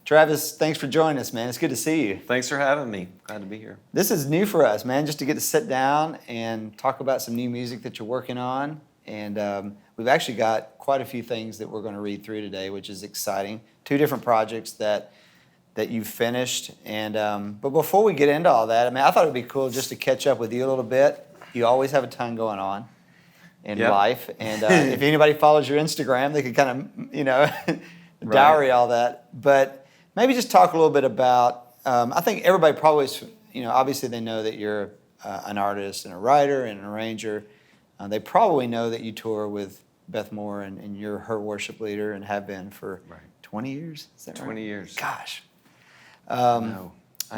Travis, thanks for joining us, man. It's good to see you. Thanks for having me. Glad to be here. This is new for us, man, just to get to sit down and talk about some new music that you're working on. And we've actually got quite a few things that we're going to read through today, which is exciting. 2 different projects that you've finished. And but before we get into all that, I thought it'd be cool just to catch up with you a little bit. You always have a ton going on in life. And if anybody follows your Instagram, they could kind of, diary all that. But maybe just talk a little bit about, I think everybody probably, obviously they know that you're an artist and a writer and an arranger. They probably know that you tour with Beth Moore and you're her worship leader and have been for 20 years? Is that right? 20 years. Gosh. I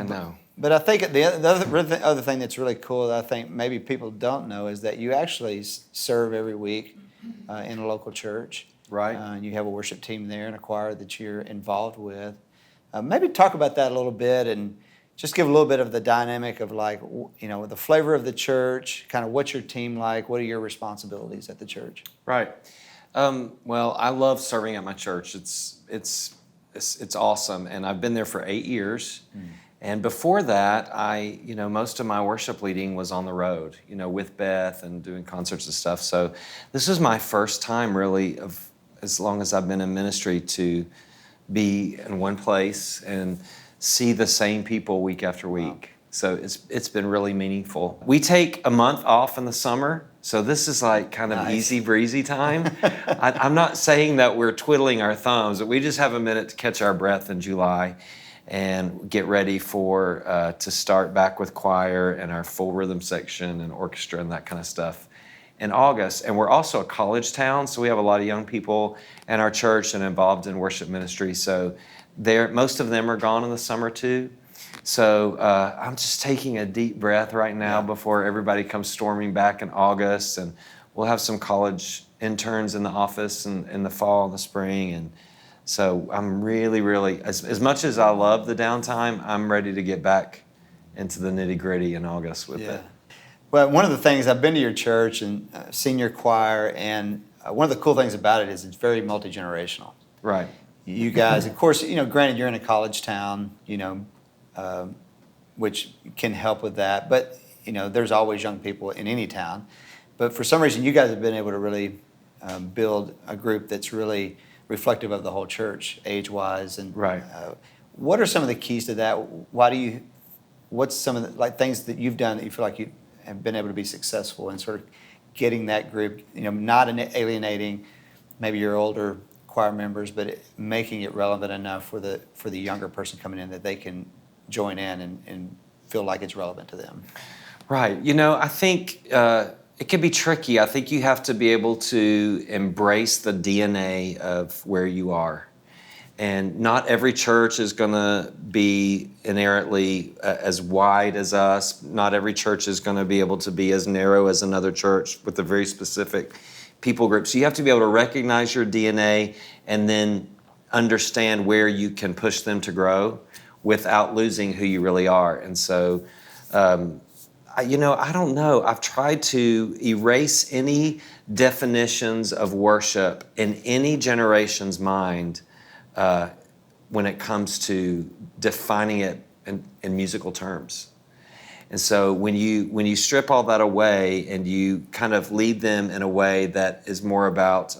know. But I think the other thing that's really cool that I think maybe people don't know is that you actually serve every week in a local church. Right. And you have a worship team there and a choir that you're involved with. Maybe talk about that a little bit and just give a little bit of the dynamic of the flavor of the church, kind of what's your team like, what are your responsibilities at the church? Right. Well, I love serving at my church. It's awesome, and I've been there for 8 years. And before that, most of my worship leading was on the road, with Beth and doing concerts and stuff. So this is my first time really as long as I've been in ministry to be in one place and see the same people week after week. Wow. So it's been really meaningful. We take a month off in the summer, so this is like kind of easy breezy time. I'm not saying that we're twiddling our thumbs, but we just have a minute to catch our breath in July and get ready to start back with choir and our full rhythm section and orchestra and that kind of stuff in August. And we're also a college town, so we have a lot of young people in our church and involved in worship ministry. So most of them are gone in the summer too. So I'm just taking a deep breath right now before everybody comes storming back in August. And we'll have some college interns in the office in the fall and the spring. And so I'm really, really, as much as I love the downtime, I'm ready to get back into the nitty-gritty in August with it. Well, one of the things, I've been to your church and seen your choir, and one of the cool things about it is it's very multi-generational. Right. You guys, of course, granted you're in a college town, which can help with that, but, there's always young people in any town. But for some reason, you guys have been able to really build a group that's really reflective of the whole church, age-wise. And what are some of the keys to that? What's some of the things that you've done that you feel like you have been able to be successful in sort of getting that group, not alienating maybe your older choir members, but making it relevant enough for the younger person coming in that they can join in and feel like it's relevant to them? Right. I think it can be tricky. I think you have to be able to embrace the DNA of where you are. And not every church is going to be inherently as wide as us. Not every church is going to be able to be as narrow as another church with a very specific people group. So you have to be able to recognize your DNA and then understand where you can push them to grow without losing who you really are. And so, I don't know. I've tried to erase any definitions of worship in any generation's mind when it comes to defining it in musical terms. And so when you strip all that away and you kind of lead them in a way that is more about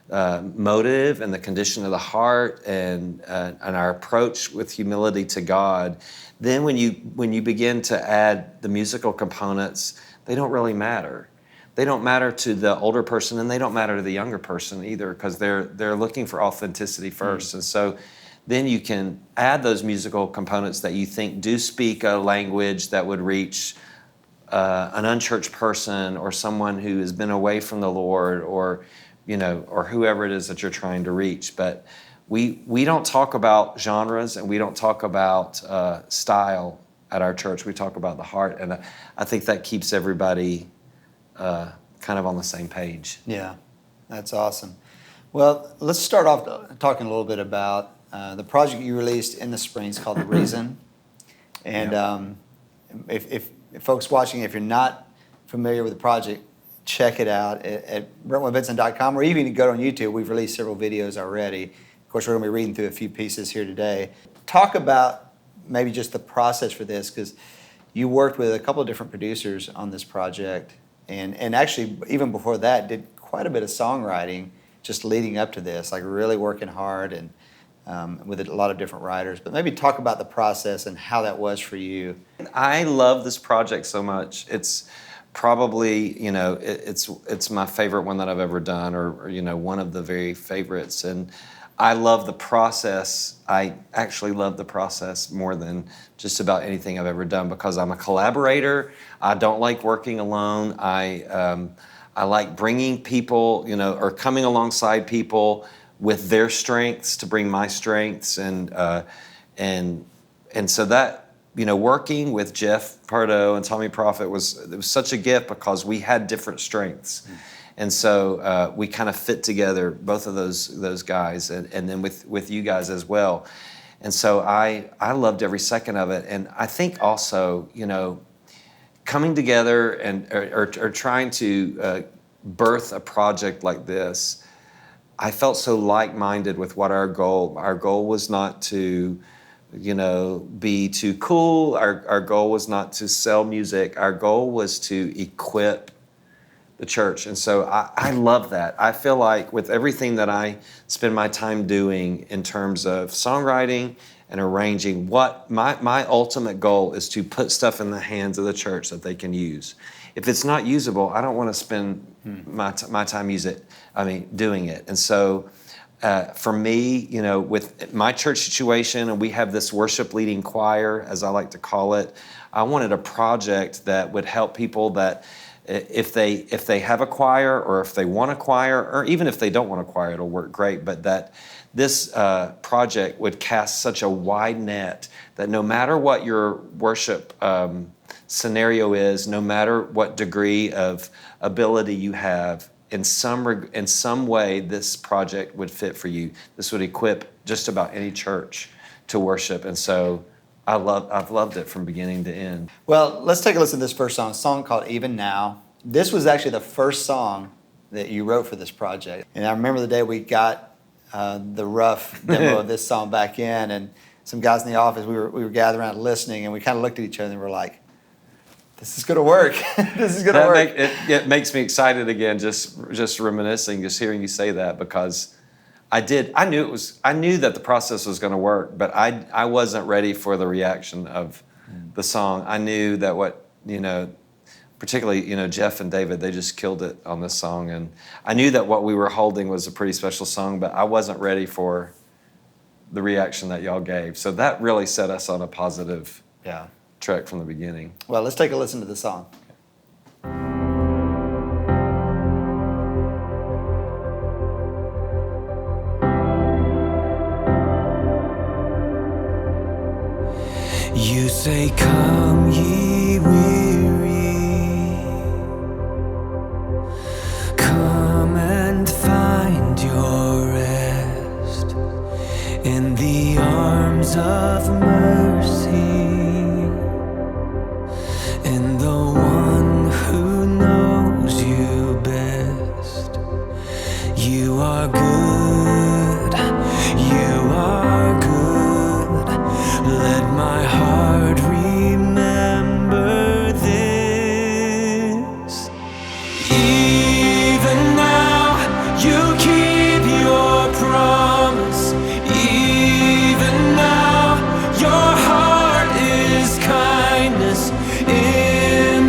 motive and the condition of the heart and our approach with humility to God, then when you begin to add the musical components, they don't really matter. They don't matter to the older person, and they don't matter to the younger person either, because they're looking for authenticity first. And so then you can add those musical components that you think do speak a language that would reach an unchurched person or someone who has been away from the Lord, or whoever it is that you're trying to reach. But we don't talk about genres, and we don't talk about style at our church. We talk about the heart, and I think that keeps everybody kind of on the same page. Yeah, that's awesome. Well, let's start off talking a little bit about the project you released in the spring. It's called The Reason. And if folks watching, if you're not familiar with the project, check it out at BrentwoodBenson.com, or even go on YouTube. We've released several videos already. course, we're going to be reading through a few pieces here today. Talk about maybe just the process for this, because you worked with a couple of different producers on this project, and actually, even before that, did quite a bit of songwriting just leading up to this, like really working hard and with a lot of different writers. But maybe talk about the process and how that was for you. I love this project so much. It's probably, it's my favorite one that I've ever done, or one of the very favorites. And I love the process. I actually love the process more than just about anything I've ever done, because I'm a collaborator. I don't like working alone. I like bringing people, or coming alongside people with their strengths to bring my strengths, and so that, working with Jeff Pardo and Tommy Prophet was such a gift, because we had different strengths. And so we kind of fit together, both of those guys, and then with you guys as well. And so I loved every second of it. And I think also, coming together and or trying to birth a project like this, I felt so like-minded with what our goal was not to, be too cool. Our goal was not to sell music. Our goal was to equip the church. And so I love that. I feel like with everything that I spend my time doing in terms of songwriting and arranging, what my ultimate goal is to put stuff in the hands of the church that they can use. If it's not usable, I don't want to spend my time doing it. And so for me, with my church situation, and we have this worship leading choir, as I like to call it, I wanted a project that would help people that if they have a choir, or if they want a choir, or even if they don't want a choir, it'll work great. But that this project would cast such a wide net that no matter what your worship scenario is, no matter what degree of ability you have, in some way, this project would fit for you. This would equip just about any church to worship. And so I've loved it from beginning to end. Well, let's take a listen to this first song, a song called Even Now. This was actually the first song that you wrote for this project. And I remember the day we got the rough demo of this song back in, and some guys in the office, we were gathered around listening, and we kind of looked at each other and we're like, this is going to work. This is going to work. It makes me excited again, just reminiscing, just hearing you say that, because I knew that the process was going to work, but I wasn't ready for the reaction of the song. I knew that particularly, Jeff and David, they just killed it on this song. And I knew that what we were holding was a pretty special song, but I wasn't ready for the reaction that y'all gave. So that really set us on a positive track from the beginning. Well, let's take a listen to the song. You say, come ye weary, come and find your rest in the arms of mercy, in the one who knows you best. You are good, you are good. Let my heart remember this. Even now you keep your promise. Even now your heart is kindness. In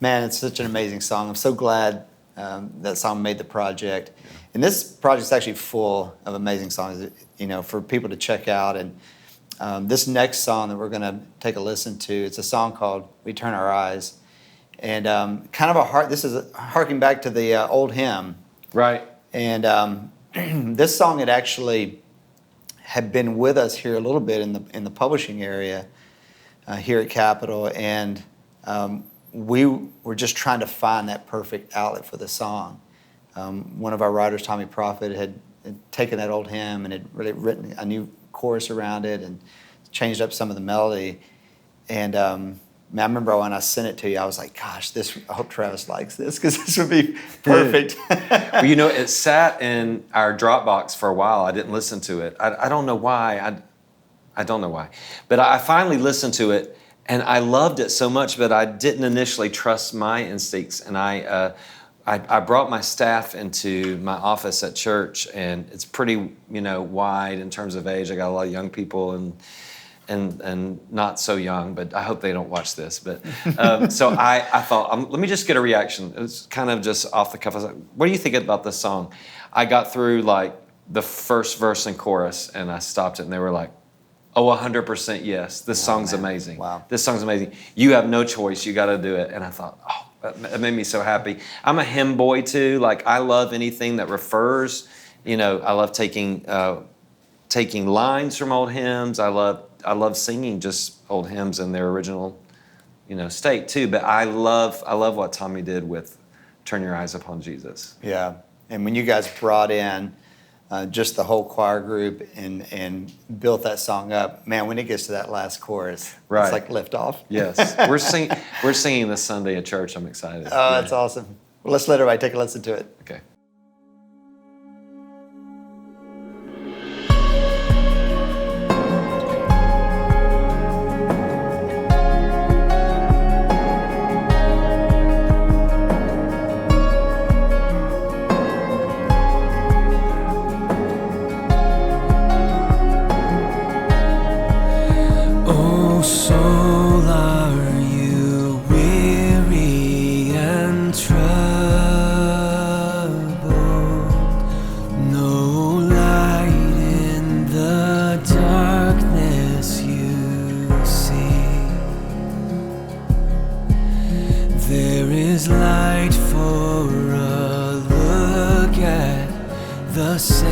Man, it's such an amazing song. I'm so glad that song made the project. And this project's actually full of amazing songs, for people to check out. And this next song that we're going to take a listen to, it's a song called "We Turn Our Eyes," and kind of this is harking back to the old hymn. Right. And this song had been with us here a little bit in the publishing area here at Capitol, and we were just trying to find that perfect outlet for the song. One of our writers, Tommy Prophet, had taken that old hymn and had really written a new chorus around it and changed up some of the melody. And I remember when I sent it to you, I was like, gosh, I hope Travis likes this, because this would be perfect. Well, it sat in our Dropbox for a while. I didn't listen to it. I don't know why. I don't know why. But I finally listened to it, and I loved it so much, but I didn't initially trust my instincts. And I brought my staff into my office at church, and it's pretty, wide in terms of age. I got a lot of young people and not so young, but I hope they don't watch this. But so I thought, let me just get a reaction. It was kind of just off the cuff. I was like, what do you think about this song? I got through like the first verse and chorus, and I stopped it, and they were like, oh, 100% yes. This song's amazing. Wow. This song's amazing. You have no choice. You got to do it. And I thought, that made me so happy. I'm a hymn boy too. Like, I love anything that refers. I love taking lines from old hymns. I love singing just old hymns in their original, state too. But I love what Tommy did with "Turn Your Eyes Upon Jesus." Yeah, and when you guys brought in just the whole choir group and built that song up, man, when it gets to that last chorus, right, it's like liftoff. Yes, we're singing this Sunday at church. I'm excited. Oh, that's awesome. Well, let's let everybody take a listen to it. Okay. Soul, are you weary and troubled? No light in the darkness you see. There is light for a look at the Savior,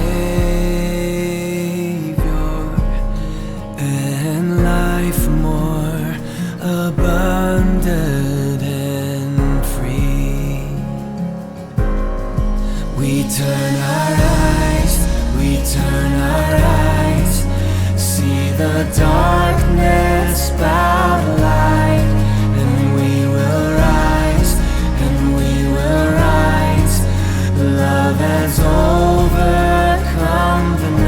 and life more abundant and free. We turn our eyes, see the darkness bow to light, and we will rise, love has overcome the night.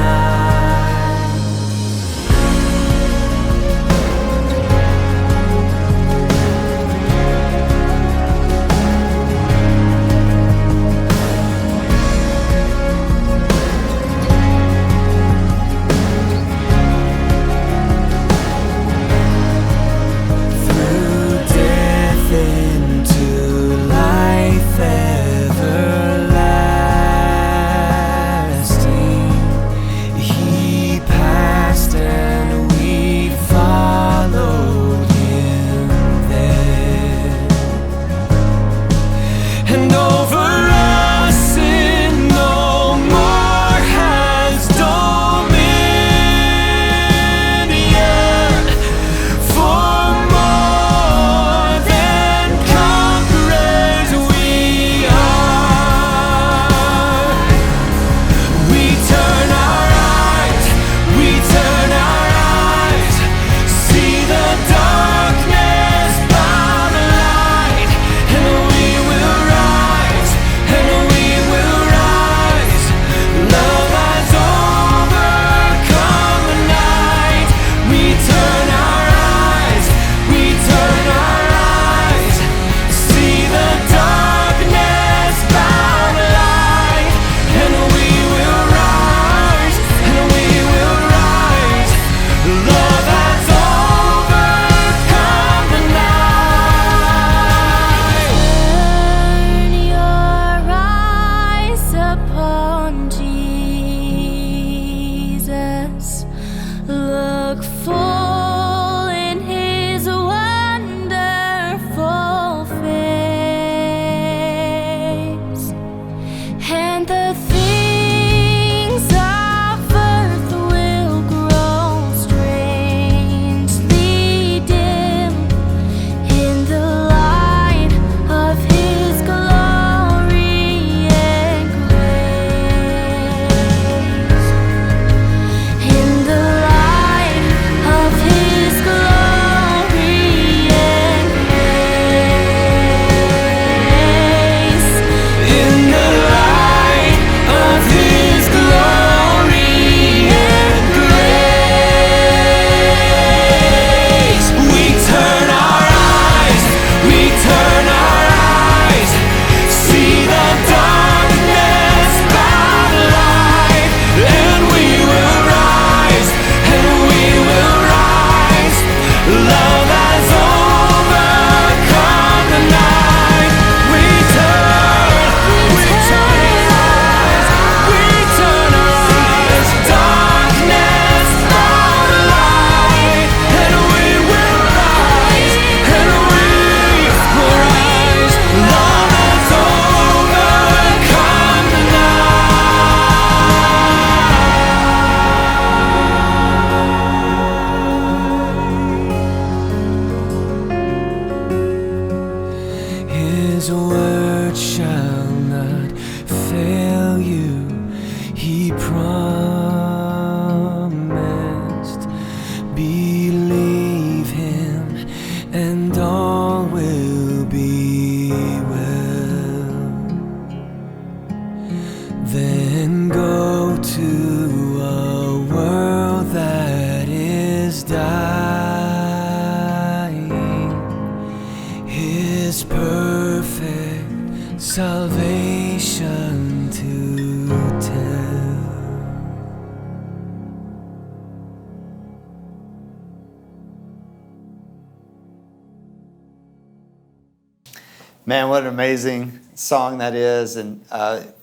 Man, what an amazing song that is. And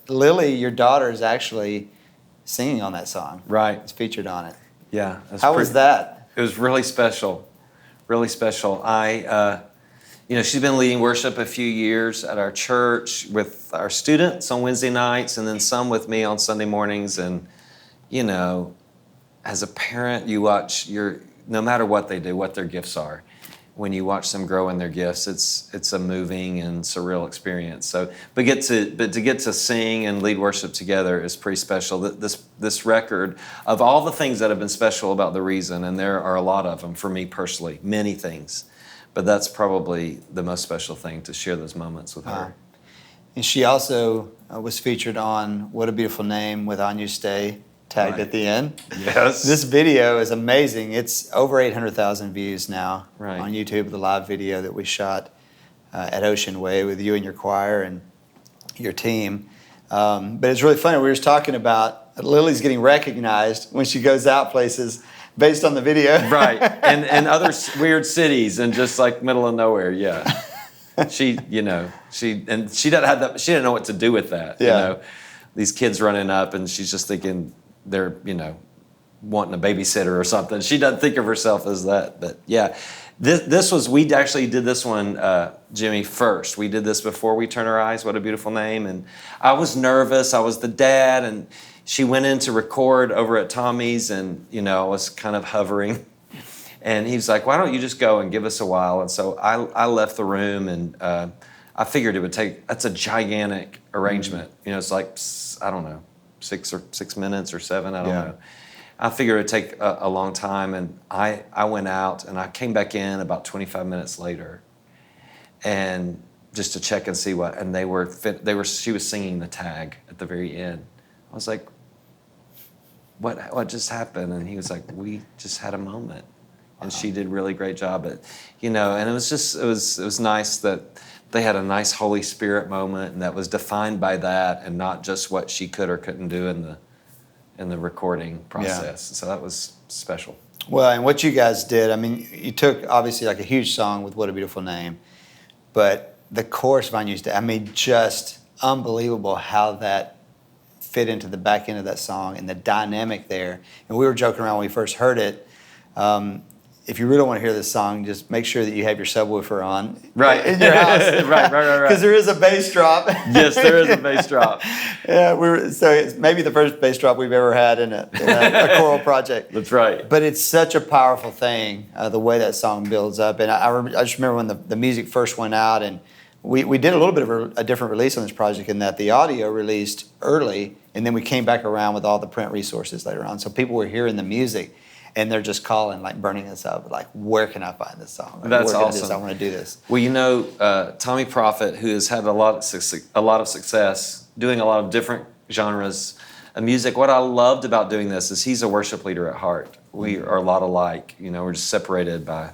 Lily, your daughter, is actually singing on that song. Right. It's featured on it. Yeah. How was that? It was really special. Really special. She's been leading worship a few years at our church with our students on Wednesday nights and then some with me on Sunday mornings. And, as a parent, you watch no matter what they do, what their gifts are, when you watch them grow in their gifts, it's a moving and surreal experience. So, but to get to sing and lead worship together is pretty special. This record of all the things that have been special about The Reason, and there are a lot of them for me personally, many things, but that's probably the most special thing, to share those moments with her. And she also was featured on What a Beautiful Name with On You Stay tagged at the end. Yes. This video is amazing. It's over 800,000 views now Right. on YouTube, the live video that we shot at Ocean Way with you and your choir and your team. But it's really funny. We were just talking about Lily's getting recognized when she goes out places based on the video. Right. And other weird cities and just like middle of nowhere. Yeah. She doesn't have that. She didn't know what to do with that. Yeah. These kids running up and she's just thinking they're, wanting a babysitter or something. She doesn't think of herself as that. But yeah, we actually did this one, Jimmy, first. We did this before We Turn Our Eyes, What a Beautiful Name. And I was nervous. I was the dad. And she went in to record over at Tommy's. And, I was kind of hovering. And he was like, why don't you just go and give us a while? And so I left the room and I figured it would that's a gigantic arrangement. It's like, I don't know, 6 minutes or 7, I don't know. I figured it would take a long time, and I went out and I came back in about 25 minutes later, and just to check and see what, and she was singing the tag at the very end. I was like, what just happened? And he was like, we just had a moment. And she did a really great job at, and it was nice that they had a nice Holy Spirit moment, and that was defined by that, and not just what she could or couldn't do in the recording process. Yeah. So that was special. Well, and what you guys did, you took obviously like a huge song with What a Beautiful Name, but the chorus of On You Stay, just unbelievable how that fit into the back end of that song and the dynamic there. And we were joking around when we first heard it. If you really want to hear this song, just make sure that you have your subwoofer on in your house. Right. Because there is a bass drop. Yes, there is a bass drop. Yeah, so it's maybe the first bass drop we've ever had in a choral project. That's right. But it's such a powerful thing, the way that song builds up. And I just remember when the music first went out, and we did a little bit of a different release on this project in that the audio released early, and then we came back around with all the print resources later on. So people were hearing the music. And they're just calling, like burning us up, like, where can I find this song? Like, that's awesome. I want to do this. Well, Tommy Prophet, who has had a lot of success doing a lot of different genres of music. What I loved about doing this is he's a worship leader at heart. We are a lot alike. We're just separated by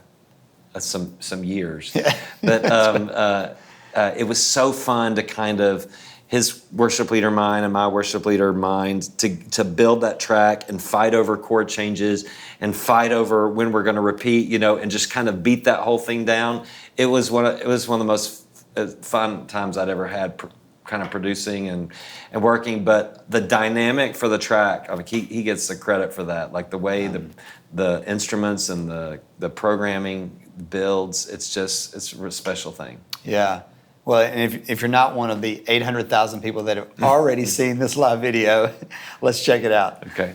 some years. Yeah. But it was so fun to kind of his worship leader mind and my worship leader mind to build that track and fight over chord changes and fight over when we're going to repeat, and just kind of beat that whole thing down. It was one of the most fun times I'd ever had kind of producing and working. But the dynamic for the track, he gets the credit for that. Like the way the instruments and the programming builds, it's a special thing. Yeah. Well, and if you're not one of the 800,000 people that have already seen this live video, let's check it out. Okay.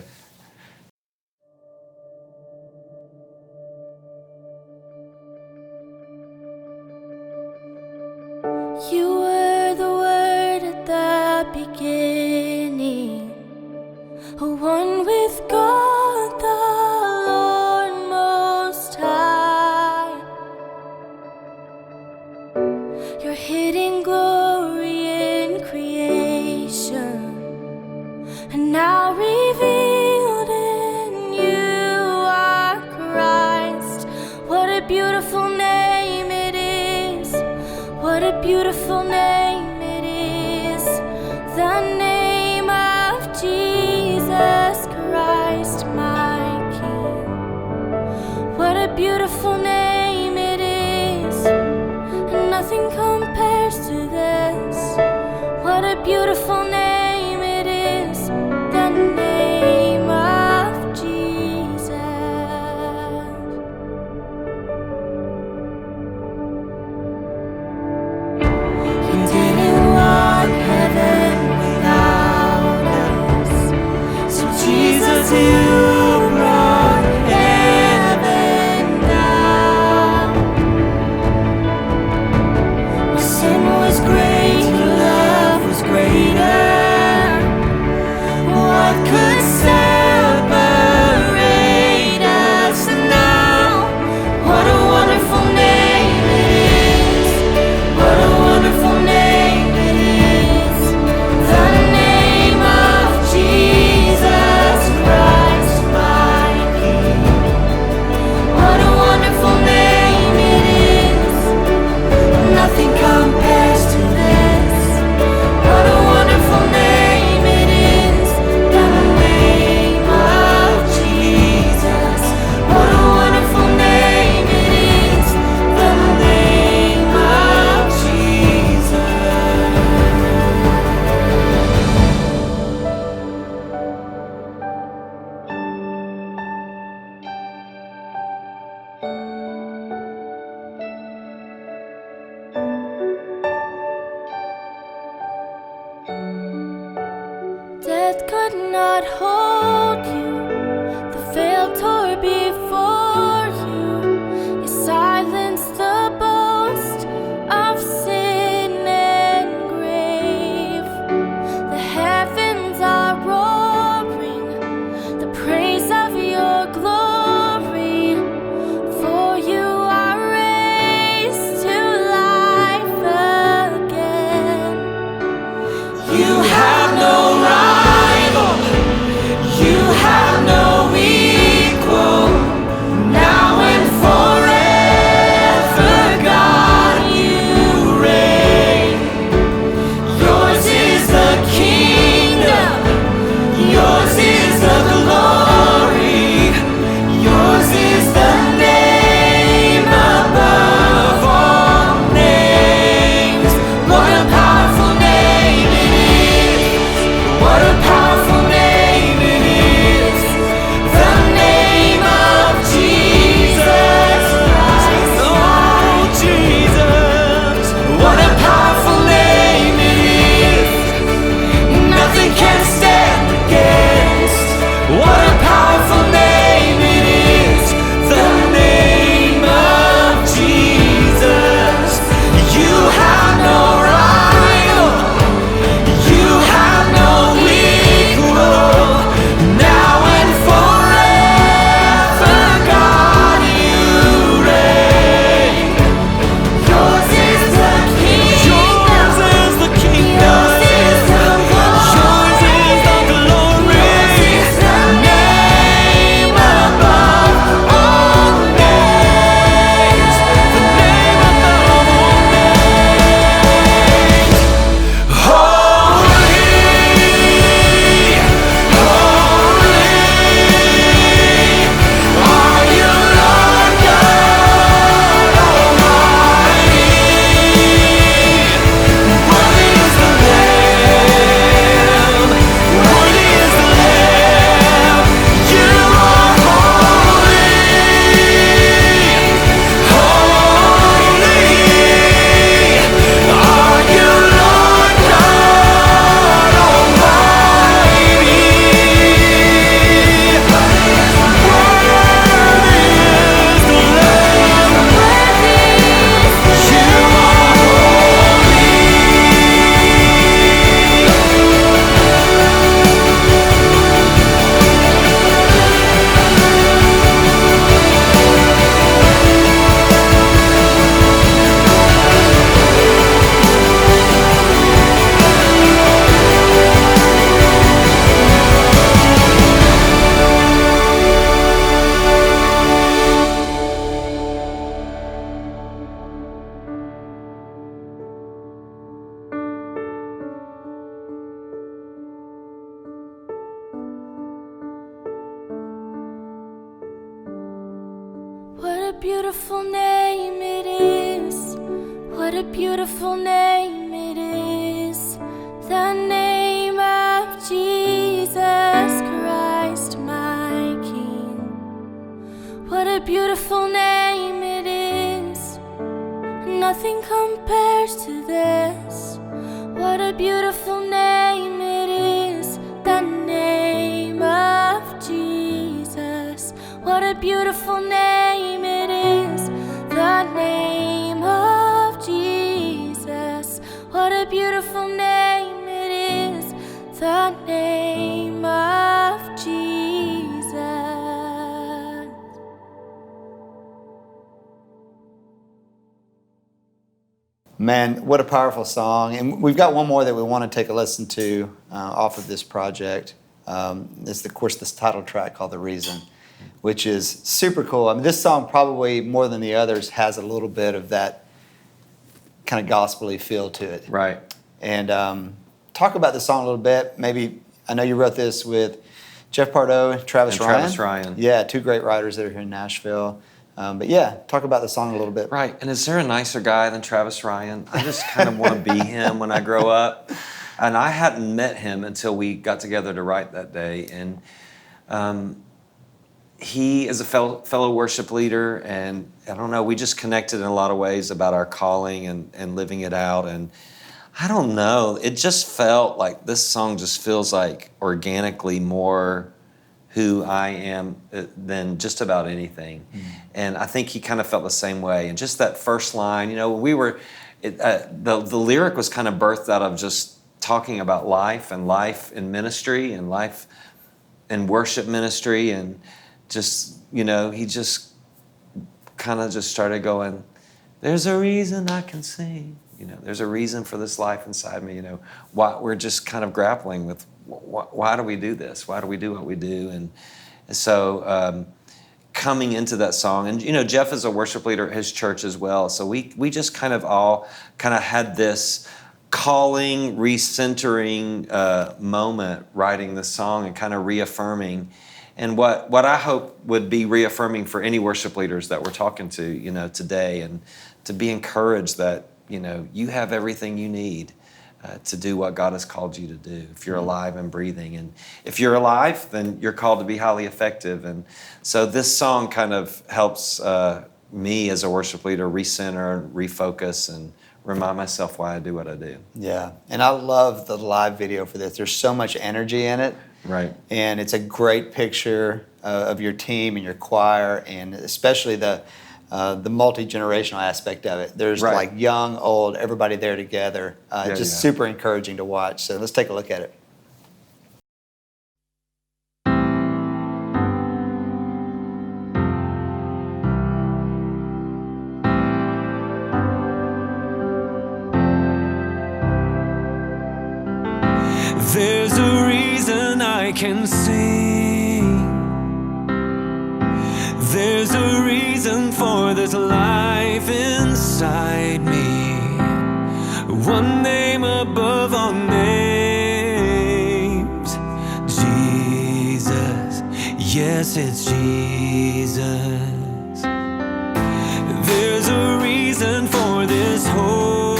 You were the Word at the beginning, one with God the Lord Most High. Your hidden glory in creation, and now revealed in you are Christ. What a beautiful name it is. What a beautiful name it is. The name of Jesus Christ, my King. What a beautiful name it is. Nothing compares to beautiful name it is, the name of Jesus. You didn't want heaven without us, so Jesus, you brought heaven down. My sin was great, your love was greater. What could separate us now? What a wonderful name it is. What a wonderful name it is. The name of Jesus Christ, my King. What a wonderful name it is. Nothing compares to this. What a wonderful name it is. The name of Jesus. What a wonderful name it is. The name of Jesus. Death could not hold you, the veil tore before you. You silenced the boast of sin and grave. The heavens are roaring, the praise of your glory. For you are raised to life again. You have no rival, you have no equal. Now and forever, God, you reign. Yours is the kingdom, yours is the glory, yours is the name above all names. What a powerful name it is. What a powerful name it is. The name of Jesus Christ. Oh, Jesus. What a powerful name it is. Nothing can stand against. What a powerful name it is. The name of Jesus. You have no rival. You have no equal. Now and forever, God, you reign. Yours is the kingdom. Yours is the kingdom. Yours is the glory. Yours is the glory. Yours is the name above all names. The name above all names. Holy, holy, are you, Lord God Almighty? Worthy is the Lamb, worthy is the Lamb. You are holy, holy, are you, Lord God Almighty? Worthy is the Lamb, worthy is the Lamb. You are What a beautiful name it is. What a beautiful name it is. The Nothing compares to this. What a beautiful name it is, the name of Jesus. What a beautiful name it is, the name of Jesus. What a beautiful name it is, the name of Jesus. Man, what a powerful song. And we've got one more that we want to take a listen to off of this project. It's, of course, this title track called The Reason, which is super cool. I mean, this song probably more than the others has a little bit of that kind of gospel-y feel to it. Right. And talk about the song a little bit. Maybe, I know you wrote this with Jeff Pardo and Travis Ryan. Travis Ryan. Yeah, two great writers that are here in Nashville. But yeah, talk about the song a little bit. Right. And is there a nicer guy than Travis Ryan? I just kind of want to be him when I grow up. And I hadn't met him until we got together to write that day. And he is a fellow worship leader. And I don't know, we just connected in a lot of ways about our calling and living it out. And I don't know, it just felt like this song just feels like organically more who I am than just about anything. And I think he kind of felt the same way. And just that first line, you know, the lyric was kind of birthed out of just talking about life in ministry and life in worship ministry. And just, you know, he just kind of just started going, there's a reason I can sing. You know, there's a reason for this life inside me. You know, why we're just kind of grappling with why do we do this? Why do we do what we do? And so coming into that song, and you know, Jeff is a worship leader at his church as well. So we just kind of all kind of had this calling, recentering moment writing the song and kind of reaffirming. And what I hope would be reaffirming for any worship leaders that we're talking to, you know, today, and to be encouraged that, you know, you have everything you need to do what God has called you to do, if you're alive and breathing. And if you're alive, then you're called to be highly effective. And so this song kind of helps me as a worship leader recenter, refocus, and remind myself why I do what I do. Yeah, and I love the live video for this. There's so much energy in it. Right. And it's a great picture of your team and your choir, and especially the multi-generational aspect of it. There's Right. like young, old, everybody there together. Just super encouraging to watch. So let's take a look at it. There's a reason I can sing. There's a reason for this life inside me. One name above all names. Jesus. Yes, it's Jesus. There's a reason for this hope.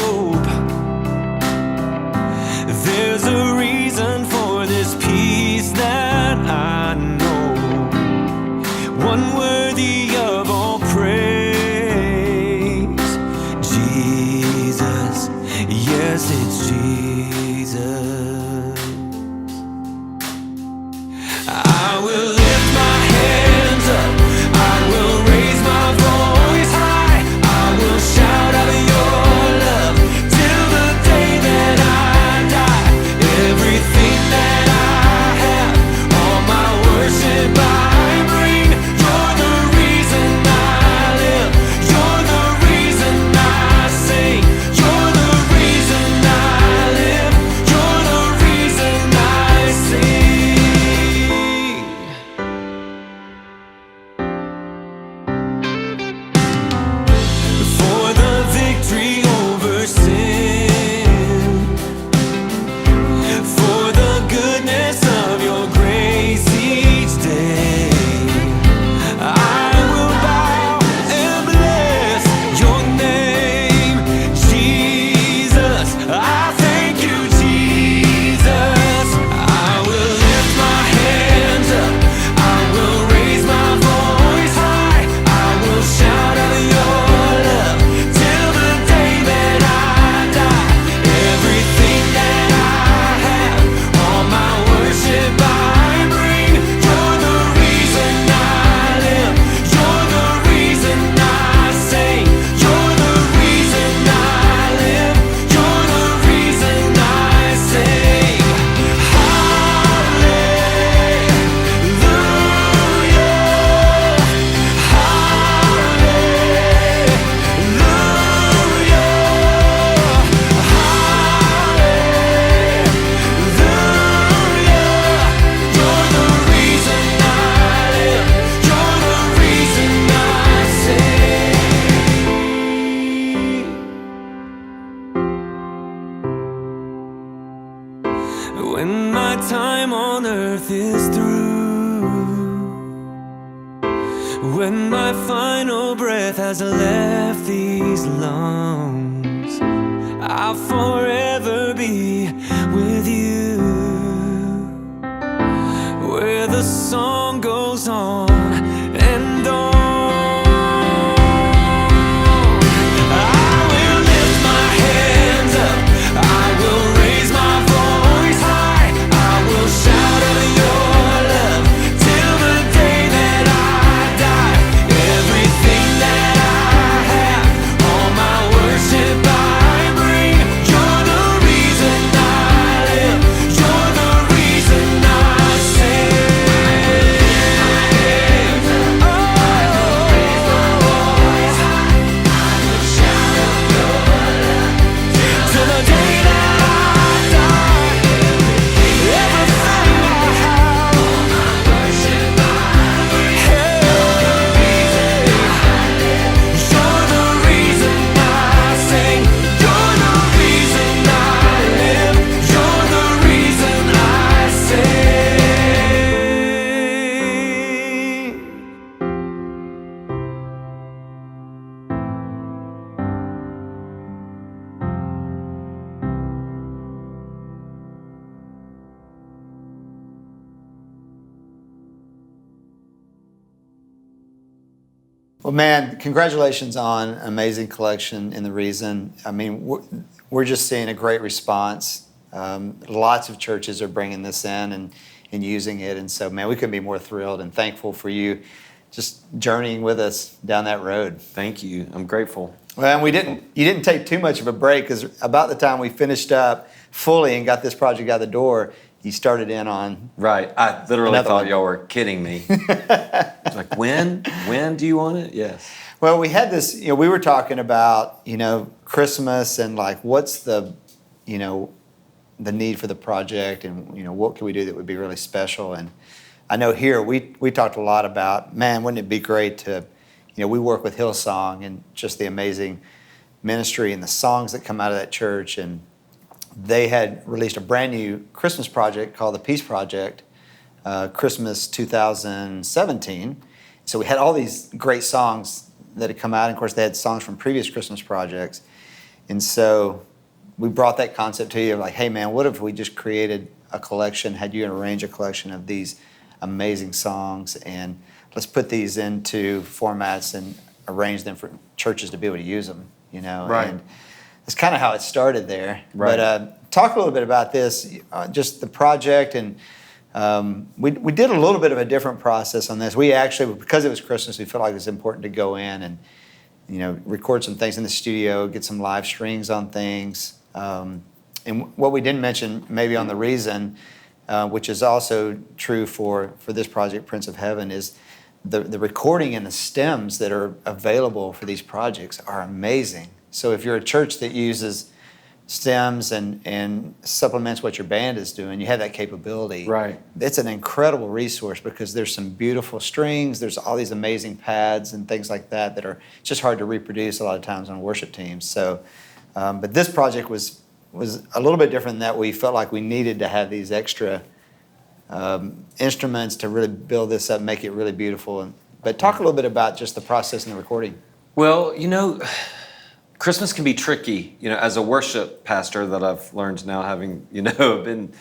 There's a reason for this peace that I know, one worthy of all praise. Jesus, yes, it's Jesus. I will lift my hands up, I will raise my voice high, I will shout out your earth is through, when my final breath has left these lungs, I'll forever be with you, where the song goes on and on. Well, man, congratulations on an amazing collection in the Reason. I mean, we're just seeing a great response. Lots of churches are bringing this in and using it. And so, man, we couldn't be more thrilled and thankful for you just journeying with us down that road. Thank you. I'm grateful. Well, and you didn't take too much of a break, because about the time we finished up fully and got this project out the door, you started in on. Right. I literally Another thought one. y'all were kidding me. Like, when? When do you want it? Yes. Well, we had this, we were talking about, Christmas and like what's the need for the project, and, what can we do that would be really special. And I know here we talked a lot about, man, wouldn't it be great to, we work with Hillsong and just the amazing ministry and the songs that come out of that church. And they had released a brand new Christmas project called the Peace Project, Christmas 2017. So we had all these great songs that had come out. And of course, they had songs from previous Christmas projects. And so we brought that concept to you of like, hey, man, what if we just created a collection, had you arrange a collection of these amazing songs, and let's put these into formats and arrange them for churches to be able to use them, Right. And it's kind of how it started there. Right. But talk a little bit about this, just the project. And we did a little bit of a different process on this. We actually, because it was Christmas, we felt like it was important to go in and, record some things in the studio, get some live strings on things. And what we didn't mention maybe on the Reason, which is also true for this project, Prince of Heaven, is the recording and the stems that are available for these projects are amazing. So if you're a church that uses stems and supplements what your band is doing, you have that capability. Right. It's an incredible resource, because there's some beautiful strings, there's all these amazing pads and things like that that are just hard to reproduce a lot of times on worship teams. So, but this project was a little bit different in that we felt like we needed to have these extra instruments to really build this up, make it really beautiful. But talk a little bit about just the process and the recording. Well, Christmas can be tricky, as a worship pastor that I've learned now, having, been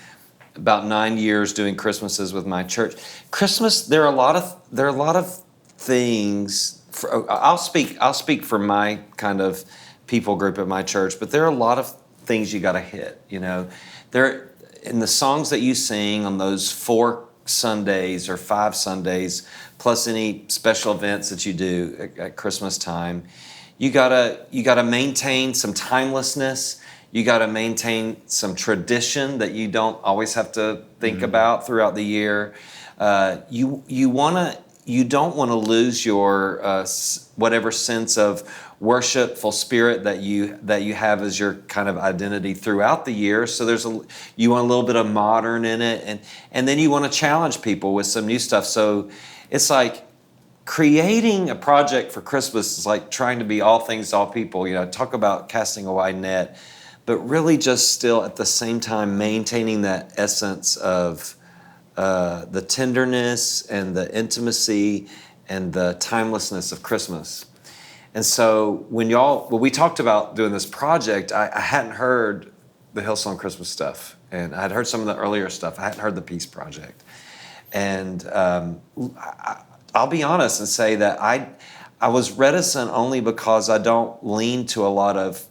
about 9 years doing Christmases with my church. Christmas, there are a lot of things. I'll speak for my kind of people group at my church, but there are a lot of things you got to hit. There in the songs that you sing on those 4 Sundays or 5 Sundays, plus any special events that you do at Christmas time. You gotta maintain some timelessness. You gotta maintain some tradition that you don't always have to think about throughout the year. You don't want to lose your whatever sense of worshipful spirit that you have as your kind of identity throughout the year. So you want a little bit of modern in it, and then you want to challenge people with some new stuff. So it's like, creating a project for Christmas is like trying to be all things to all people. Talk about casting a wide net, but really just still at the same time maintaining that essence of the tenderness and the intimacy and the timelessness of Christmas. And so when we talked about doing this project, I hadn't heard the Hillsong Christmas stuff, and I had heard some of the earlier stuff. I hadn't heard the Peace Project. And I'll be honest and say that I was reticent only because I don't lean to a lot of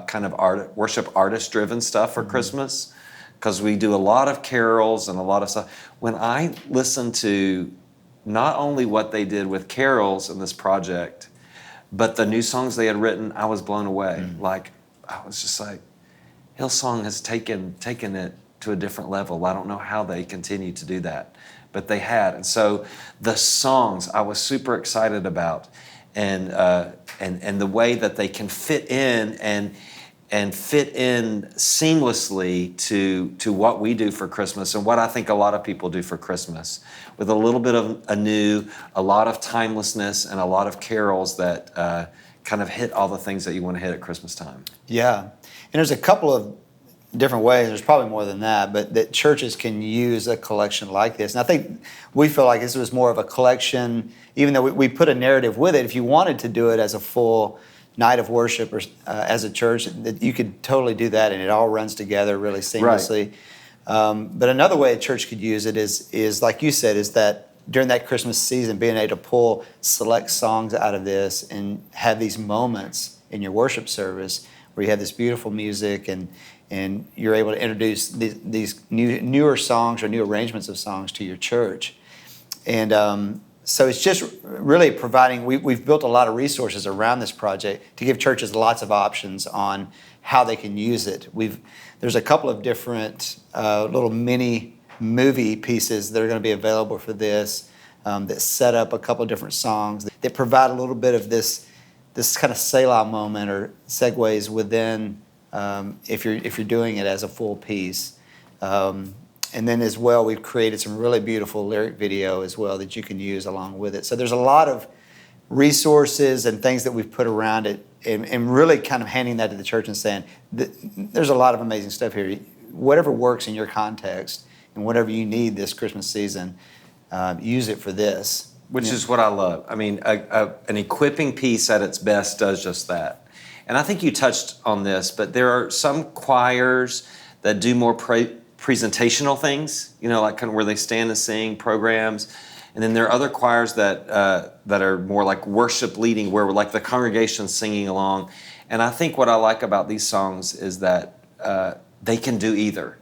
kind of worship artist-driven stuff for Christmas, because we do a lot of carols and a lot of stuff. When I listened to not only what they did with carols in this project, but the new songs they had written, I was blown away. Like, I was just like, Hillsong has taken it to a different level. I don't know how they continue to do that, but they had. And so the songs I was super excited about, and the way that they can fit in and fit in seamlessly to what we do for Christmas and what I think a lot of people do for Christmas, with a little bit of anew, a lot of timelessness, and a lot of carols that kind of hit all the things that you want to hit at Christmas time. Yeah. And there's a couple of different ways, there's probably more than that, but that churches can use a collection like this. And I think we feel like this was more of a collection, even though we put a narrative with it. If you wanted to do it as a full night of worship or as a church, that you could totally do that, and it all runs together really seamlessly. Right. But another way a church could use it is like you said, is that during that Christmas season, being able to pull select songs out of this and have these moments in your worship service where you have this beautiful music and you're able to introduce these newer songs or new arrangements of songs to your church. And so it's just really providing, we've built a lot of resources around this project to give churches lots of options on how they can use it. There's a couple of different little mini movie pieces that are going to be available for this that set up a couple of different songs that provide a little bit of this kind of Selah moment or segues within if you're doing it as a full piece. And then as well, we've created some really beautiful lyric video as well that you can use along with it. So there's a lot of resources and things that we've put around it and really kind of handing that to the church and saying, there's a lot of amazing stuff here. Whatever works in your context and whatever you need this Christmas season, use it for this. Which is what I love. I mean, an equipping piece at its best does just that. And I think you touched on this, but there are some choirs that do more presentational things, like kind of where they stand and sing programs. And then there are other choirs that are more like worship leading, where like the congregation's singing along. And I think what I like about these songs is that they can do either.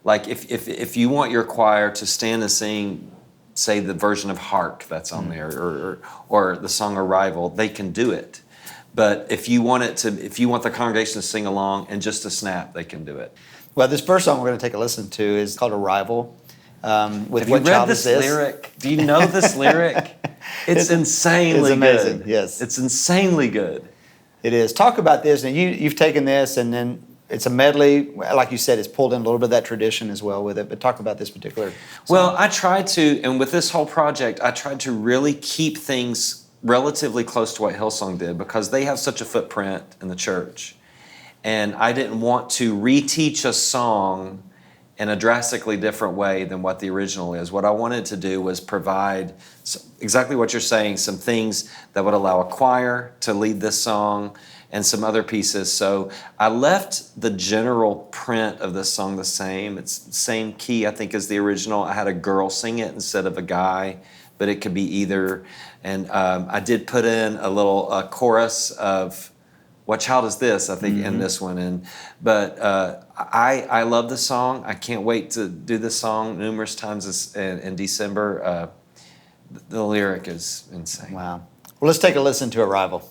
Like if you want your choir to stand and sing, say the version of Hark that's on there, or the song Arrival, they can do it. But if you want the congregation to sing along and just to snap, they can do it. Well, this first song we're going to take a listen to is called Arrival. With Have What you read Child this Is This? lyric? Do you know this lyric? It's insanely it's amazing, good. yes. It's insanely good. It is. Talk about this. And you've taken this, and then it's a medley. Like you said, it's pulled in a little bit of that tradition as well with it. But talk about this particular song. Well, I tried to, and with this whole project, I tried to really keep things relatively close to what Hillsong did, because they have such a footprint in the church. And I didn't want to reteach a song in a drastically different way than what the original is. What I wanted to do was provide exactly what you're saying, some things that would allow a choir to lead this song and some other pieces. So I left the general print of this song the same. It's the same key, I think, as the original. I had a girl sing it instead of a guy, but it could be either. And I did put in a little chorus of What Child Is This, I think, in this one. But I love the song. I can't wait to do this song numerous times in December. The lyric is insane. Wow. Well, let's take a listen to Arrival.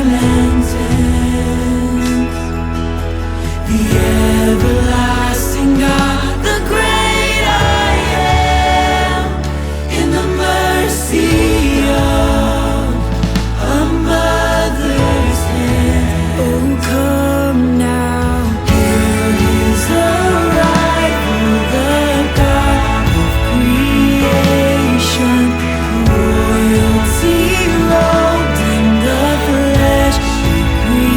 repentance. The everlasting God, the great I am, in the mercy of a mother's hand. Oh, come now, here is arrival, the God of creation, royalty robed in the flesh, we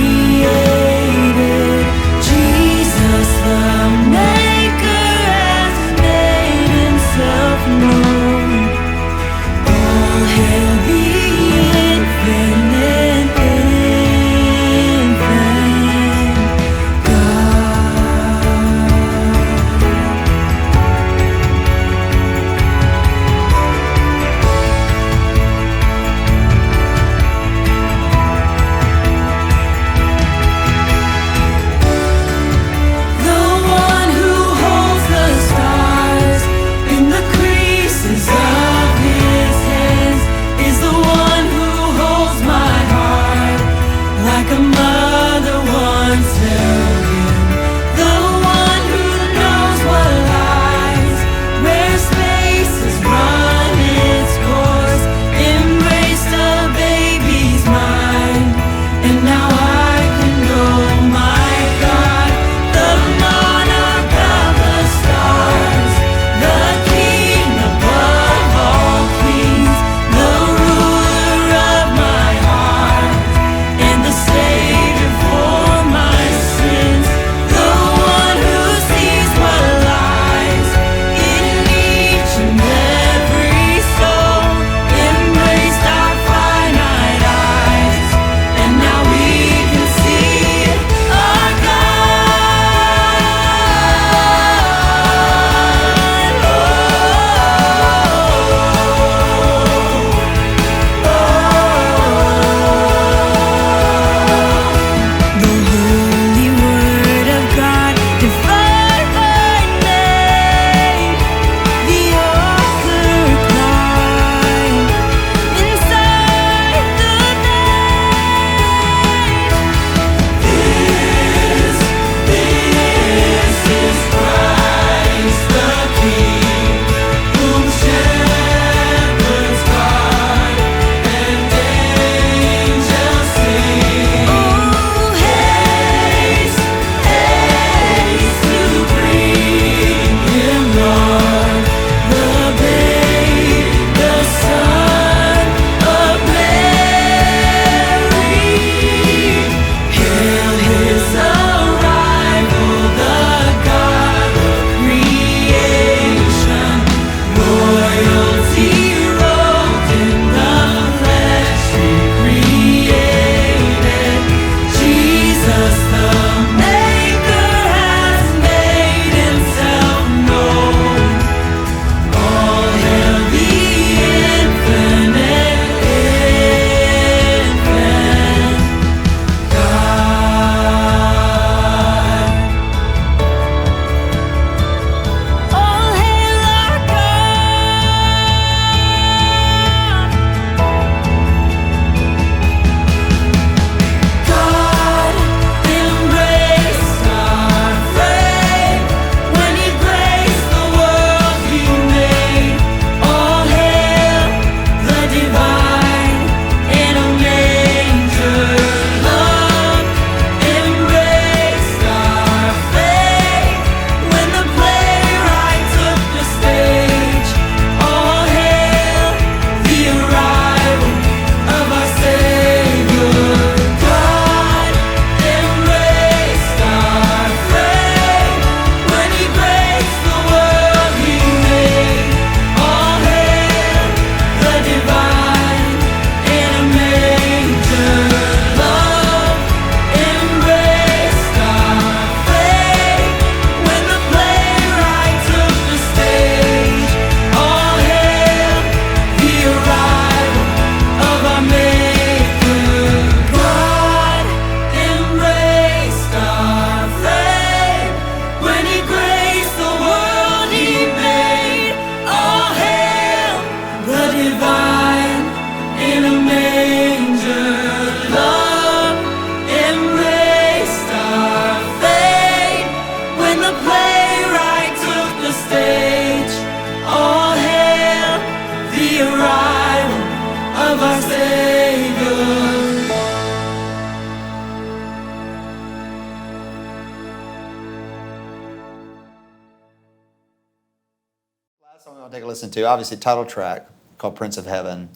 want to take a listen to. Obviously, title track called Prince of Heaven.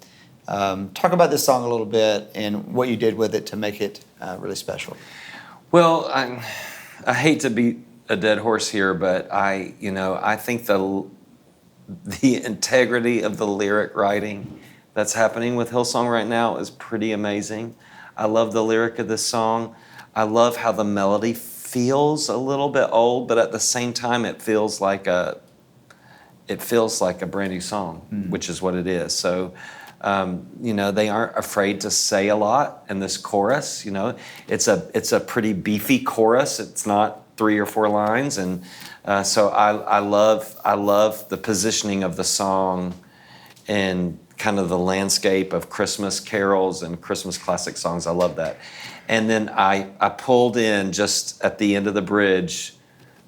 Talk about this song a little bit and what you did with it to make it really special. Well, I hate to beat a dead horse here, but I think the integrity of the lyric writing that's happening with Hillsong right now is pretty amazing. I love the lyric of this song. I love how the melody feels a little bit old, but at the same time, it feels like a brand new song, which is what it is. So, they aren't afraid to say a lot in this chorus. It's a pretty beefy chorus. It's not 3 or 4 lines, and so I love the positioning of the song and kind of the landscape of Christmas carols and Christmas classic songs. I love that. And then I pulled in just at the end of the bridge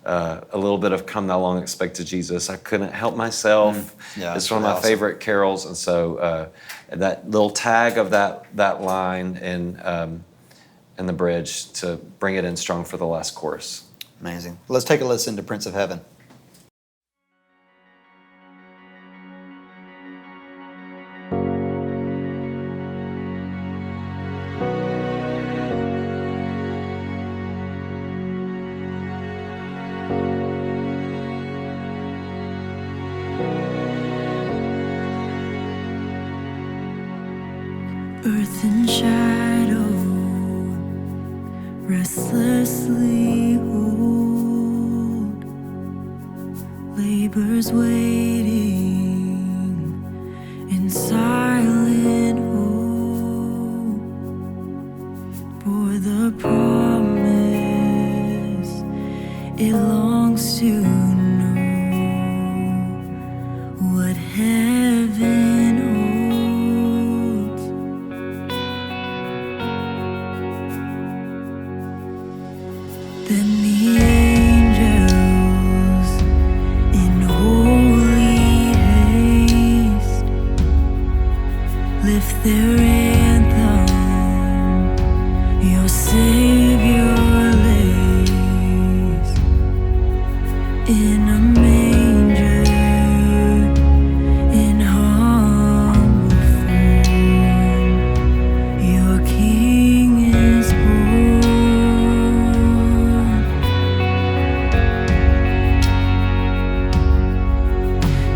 a little bit of "Come Thou Long Expected Jesus." I couldn't help myself. Yeah, it's one of my awesome. favorite carols, and so that little tag of that line and the bridge to bring it in strong for the last chorus. Amazing. Let's take a listen to Prince of Heaven. Earth in shadow, restlessly hold, labors waiting in silent hope for the promise it longs to know what heaven holds. Then the angels in holy haste lift their anthem, your Savior lays in a manger in humble form, your King is born.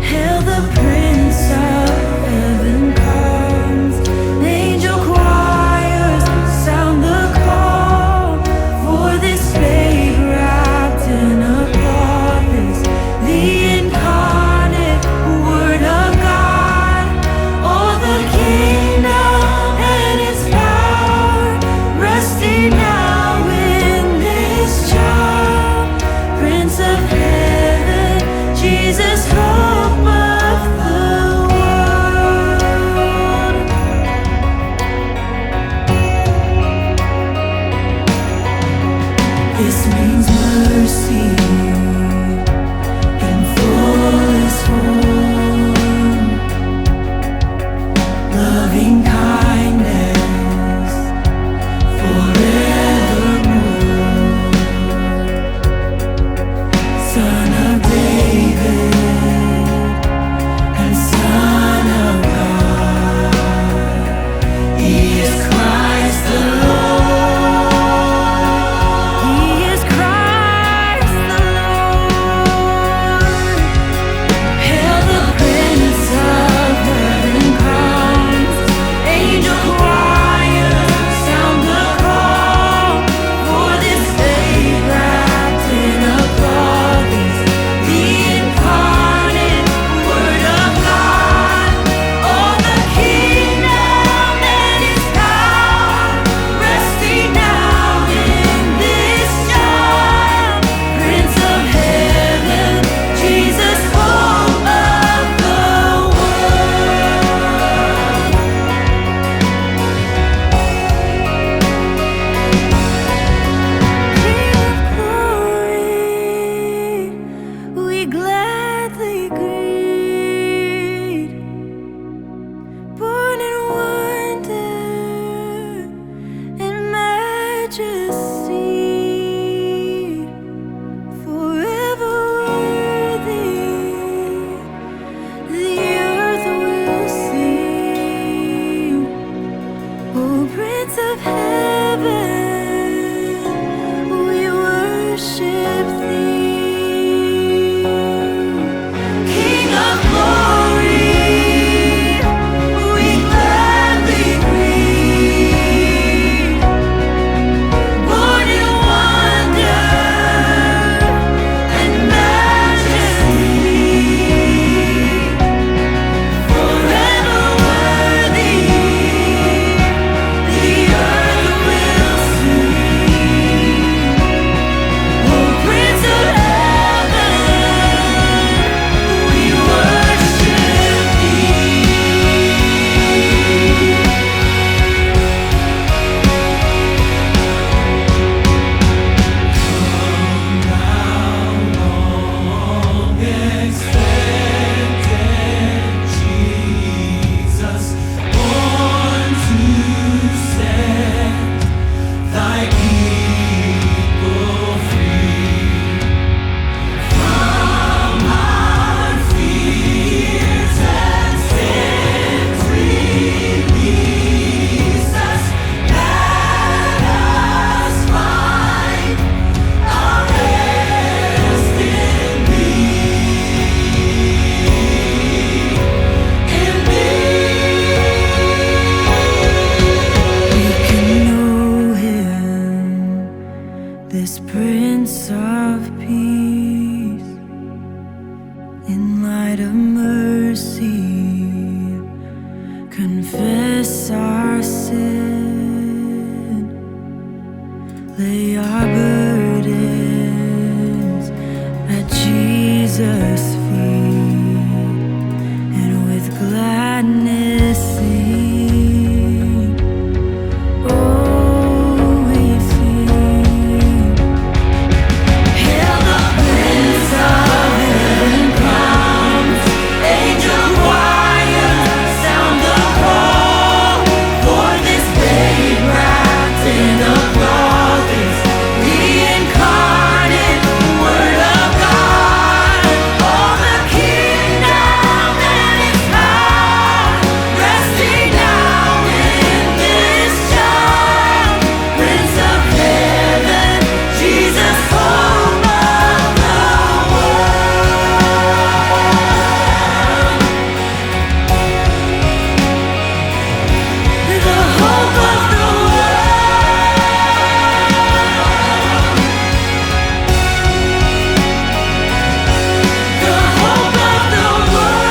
Hail the Prince of Heaven comes, angel choirs sound the call, for this babe wrapped in a cloth is the incarnate Word of God. All the kingdom and its power resting now in this child, Prince of Heaven, Jesus, hope of the world. This means mercy in fullest form, loving kindness forevermore. Son of David and Son of God, He is Christ the Lord. He is Christ the Lord. Hail the Prince of Heaven comes, angel choirs sound the call, for this babe wrapped in a cloth is the incarnate Word of God. All the kingdom and its power resting now in this child, Prince of Heaven, Jesus, hope of the world. King of glory, we gladly greet, born in wonder and majesty, forever worthy, this Prince of Peace, in light of mercy, confess our sin, lay our burdens at Jesus' feet, and with gladness sing. Oh, we sing. Hail the Prince of Heaven comes, angel choir, sound the call, for this babe wrapped in a cloth is the incarnate Word of God. All the kingdom and its power resting now in this child, Prince of Heaven, Jesus, hope of the world. The hope of the world. The hope of the world.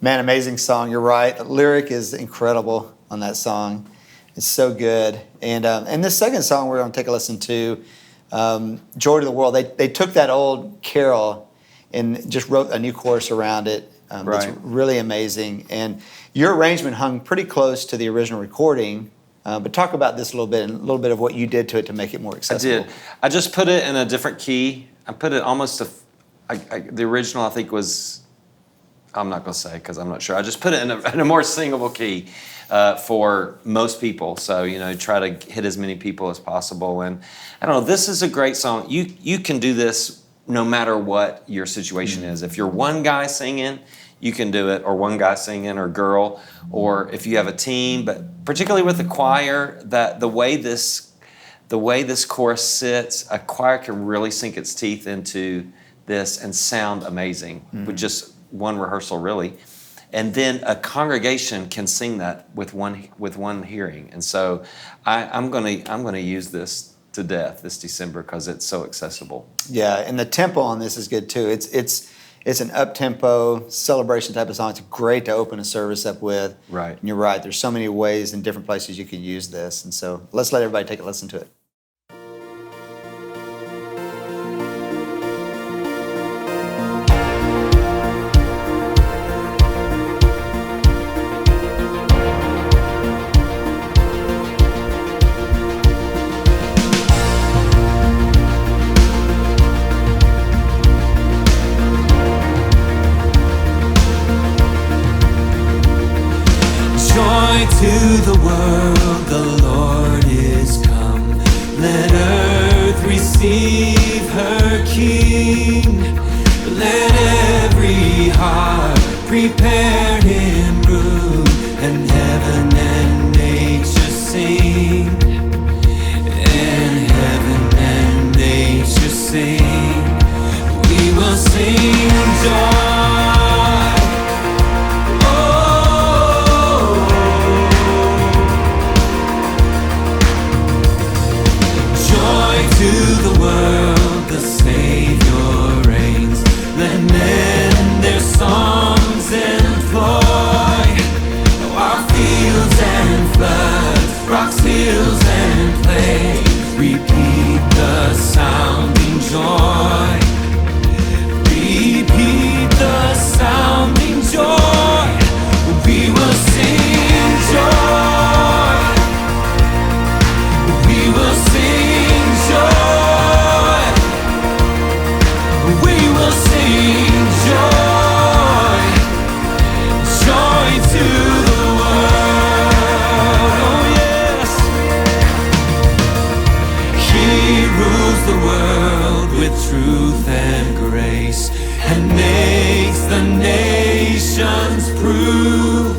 Man, amazing song. You're right. The lyric is incredible on that song. It's so good. And this second song we're going to take a listen to, Joy to the World. They took that old carol and just wrote a new chorus around it. That's Right. really amazing. And your arrangement hung pretty close to the original recording. But talk about this a little bit and a little bit of what you did to it to make it more I accessible. did. I just put it in a different key. I put it almost the original I think was, I'm not going to say because I'm not sure. I just put it in a more singable key for most people. So, try to hit as many people as possible. And I don't know, this is a great song. You can do this no matter what your situation is. If you're one guy singing, you can do it, or one guy singing, or girl, or if you have a team. But particularly with the choir, that the way this chorus sits, a choir can really sink its teeth into this and sound amazing with just one rehearsal, really. And then a congregation can sing that with one hearing. And so I'm gonna use this to death this December because it's so accessible. Yeah, and the tempo on this is good too. It's an up-tempo celebration type of song. It's great to open a service up with. Right. And you're right. There's so many ways and different places you can use this. And so let's let everybody take a listen to it. Joy to the world, the Lord is come. Let earth receive her King. Let every heart prepare him room, and heaven and nature sing. And heaven and nature sing. We will sing joy. To the world, the Savior reigns. Let men their songs employ. Our fields and floods, rocks, hills and plains, repeat the sounding joy. Repeat the sounding joy. We will sing joy. We will sing joy. We will sing joy. Joy to the world. Oh yes. He rules the world with truth and grace, and makes the nations prove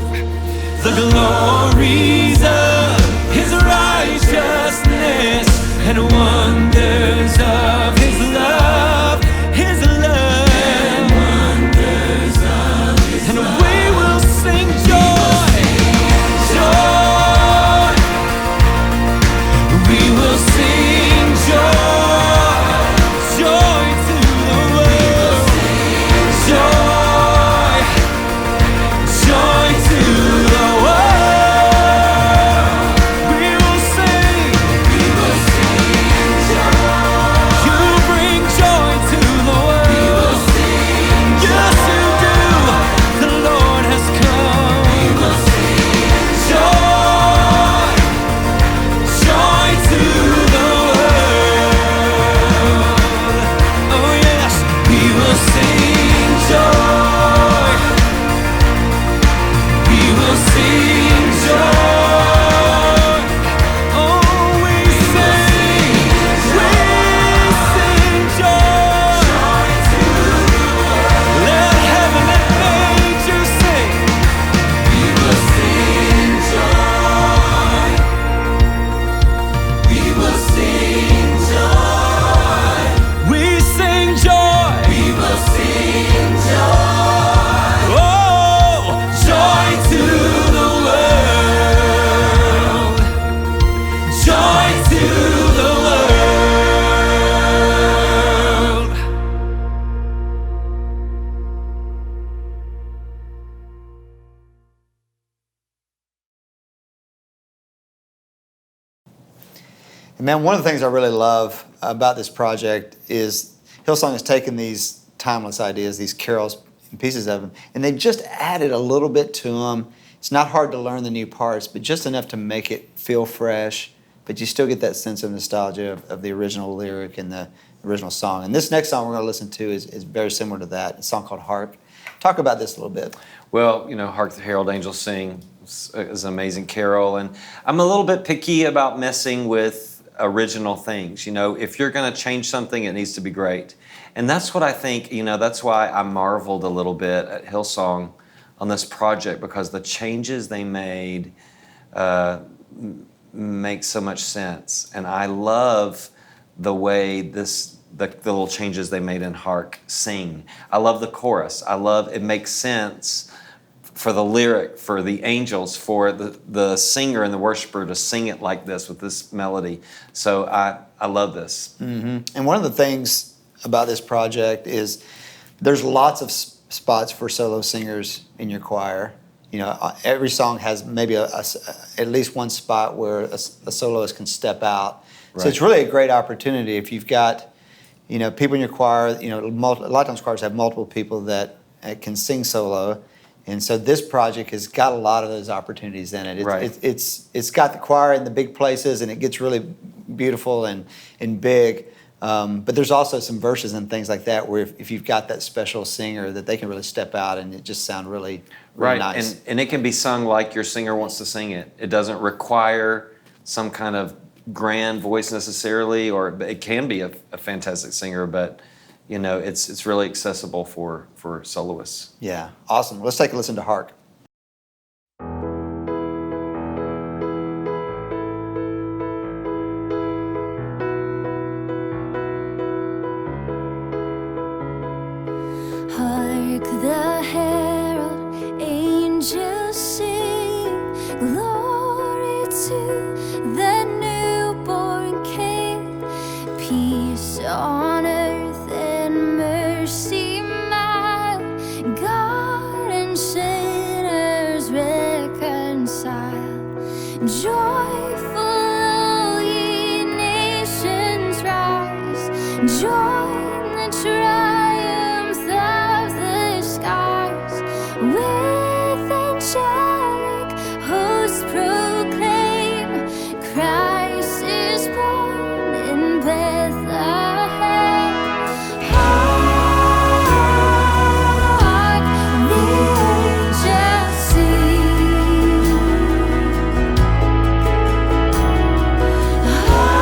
the glories of his righteousness. And man, one of the things I really love about this project is Hillsong has taken these timeless ideas, these carols, and pieces of them, and they've just added a little bit to them. It's not hard to learn the new parts, but just enough to make it feel fresh, but you still get that sense of nostalgia of the original lyric and the original song. And this next song we're going to listen to is very similar to that. It's a song called Hark. Talk about this a little bit. Well, Hark the Herald Angels Sing is an amazing carol, and I'm a little bit picky about messing with original things. If you're going to change something, it needs to be great. And that's what I think, that's why I marveled a little bit at Hillsong on this project, because the changes they made make so much sense. And I love the way the little changes they made in Hark sing. I love the chorus. It makes sense for the lyric, for the angels, for the singer and the worshiper to sing it like this with this melody. So I love this. Mm-hmm. And one of the things about this project is there's lots of spots for solo singers in your choir. Every song has maybe at least one spot where a soloist can step out. Right. So it's really a great opportunity if you've got, people in your choir. A lot of times choirs have multiple people that can sing solo. And so this project has got a lot of those opportunities in it. Right. It's got the choir in the big places, and it gets really beautiful and big. But there's also some verses and things like that where if you've got that special singer, that they can really step out and it just sound really right. nice. And it can be sung like your singer wants to sing it. It doesn't require some kind of grand voice necessarily, or it can be a fantastic singer, but it's really accessible for soloists. Yeah, awesome. Let's take a listen to Hark. Hark the herald angels sing, glory to the newborn King, peace on earth and mercy mild, God and sinners reconciled. Joyful all ye nations rise, join the triumph of the skies, with angelic hosts proclaim, Christ is born in Bethlehem. Hark, the angels sing. Hark,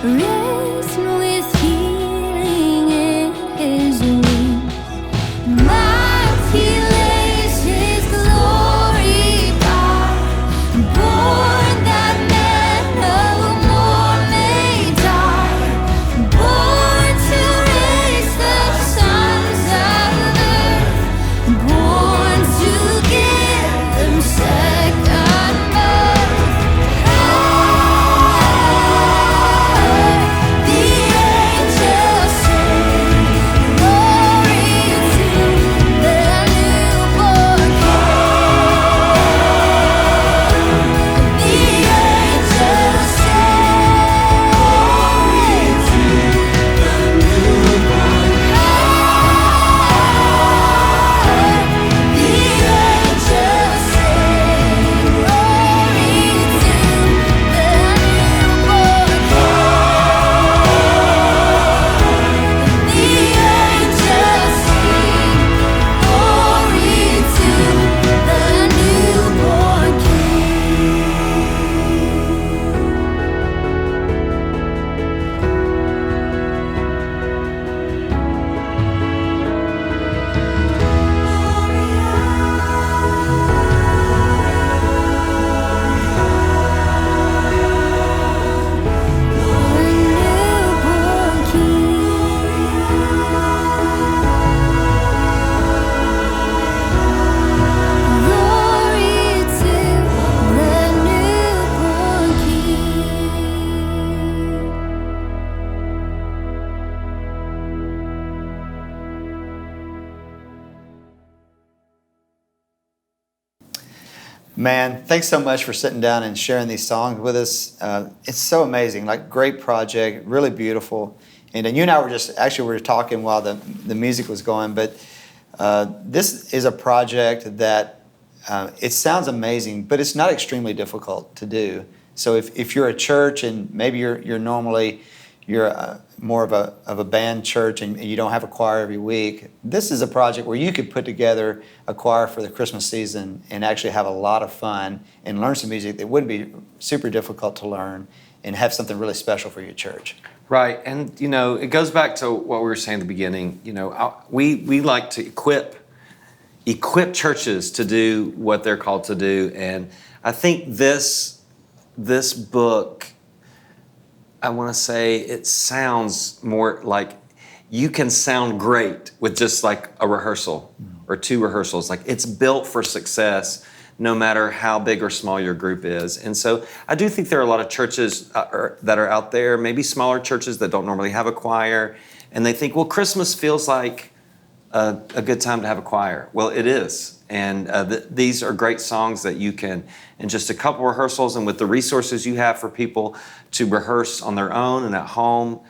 rest with healing in His wings. Mighty lays His glory by, born that man no more may die, born to raise the sons of earth, born to give them second birth. The angels sing glory to the newborn King. The angels sing glory to the newborn King. The angels sing glory to the newborn King. The angels sing glory to the newborn King. Man, thanks so much for sitting down and sharing these songs with us. It's so amazing, like great project, really beautiful. And you and I were talking while the music was going, but this is a project that it sounds amazing, but it's not extremely difficult to do. So if you're a church and maybe you're normally more of a band church and you don't have a choir every week, this is a project where you could put together a choir for the Christmas season and actually have a lot of fun and learn some music that wouldn't be super difficult to learn and have something really special for your church. Right, and it goes back to what we were saying at the beginning. We like to equip churches to do what they're called to do, and I think this book, I want to say, it sounds more like you can sound great with just like a rehearsal or two rehearsals. Like, it's built for success no matter how big or small your group is. And so I do think there are a lot of churches that are out there, maybe smaller churches that don't normally have a choir, and they think, well, Christmas feels like a good time to have a choir. Well, it is. And these are great songs that you can, in just a couple rehearsals and with the resources you have for people to rehearse on their own and at home,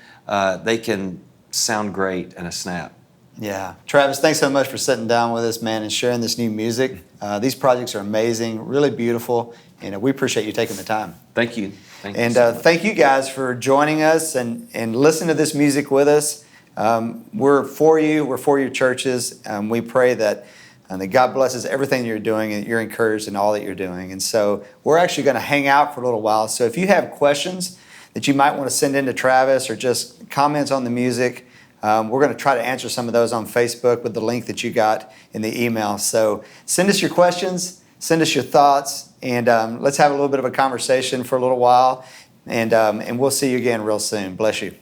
they can sound great in a snap. Yeah. Travis, thanks so much for sitting down with us, man, and sharing this new music. These projects are amazing, really beautiful, and we appreciate you taking the time. Thank you. Thank you And so much. thank you guys for joining us and listening to this music with us. We're for you. We're for your churches. We pray that God blesses everything you're doing and you're encouraged in all that you're doing. And so we're actually going to hang out for a little while. So if you have questions that you might want to send in to Travis or just comments on the music, we're going to try to answer some of those on Facebook with the link that you got in the email. So send us your questions, send us your thoughts, and let's have a little bit of a conversation for a little while. And we'll see you again real soon. Bless you.